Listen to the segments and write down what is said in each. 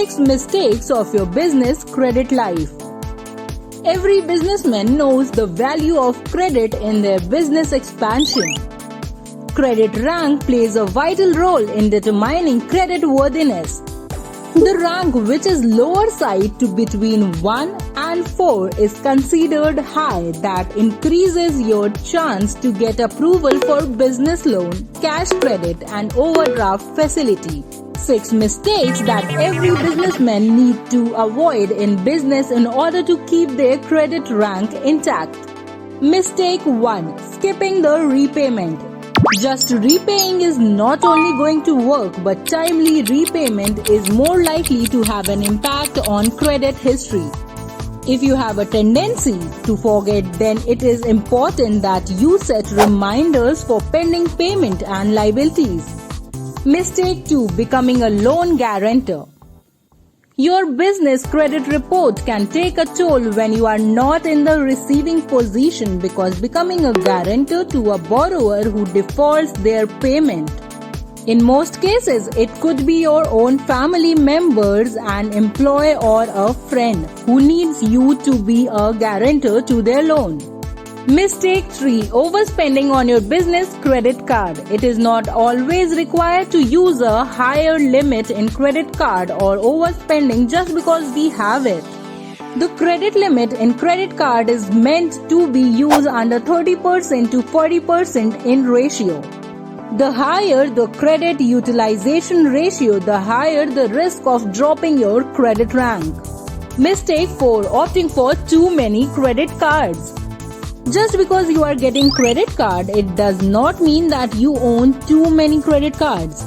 6 mistakes of your business credit life. Every businessman knows the value of credit in their business expansion. Credit rank plays a vital role in determining credit worthiness. The rank, which is lower side to between 1 and 4, is considered high. That increases your chance to get approval for business loan, cash credit and overdraft facility. 6 mistakes that every businessman needs to avoid in business in order to keep their credit rank intact. Mistake 1. Skipping the repayment. Just repaying is not only going to work, but timely repayment is more likely to have an impact on credit history. If you have a tendency to forget, then it is important that you set reminders for pending payment and liabilities. Mistake 2. Becoming a loan guarantor. Your business credit report can take a toll when you are not in the receiving position, because becoming a guarantor to a borrower who defaults their payment. In most cases, it could be your own family members, an employee or a friend who needs you to be a guarantor to their loan. Mistake 3. Overspending on your business credit card. It is not always required to use a higher limit in credit card or overspending just because we have it. The credit limit in credit card is meant to be used under 30% to 40% in ratio. The higher the credit utilization ratio, the higher the risk of dropping your credit rank. Mistake 4. Opting for too many credit cards. Just because you are getting credit card, it does not mean that you own too many credit cards.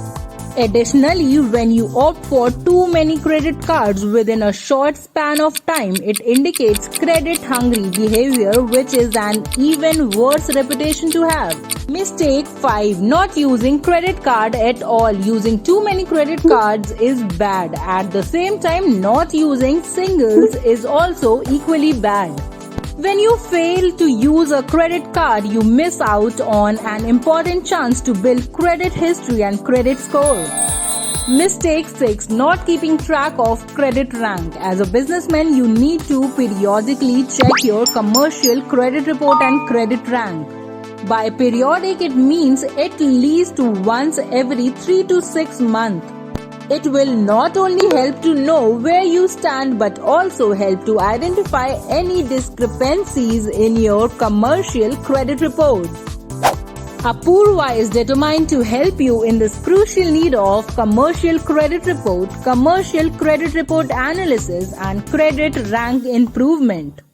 Additionally, when you opt for too many credit cards within a short span of time, it indicates credit-hungry behavior, which is an even worse reputation to have. Mistake 5. Not using credit card at all. Using too many credit cards is bad. At the same time, not using singles is also equally bad. When you fail to use a credit card, you miss out on an important chance to build credit history and credit score. Mistake 6. Not keeping track of credit rank. As a businessman, you need to periodically check your commercial credit report and credit rank. By periodic, it means at least once every 3 to 6 months. It will not only help to know where you stand, but also help to identify any discrepancies in your commercial credit report. Apurva is determined to help you in this crucial need of commercial credit report analysis, and credit rank improvement.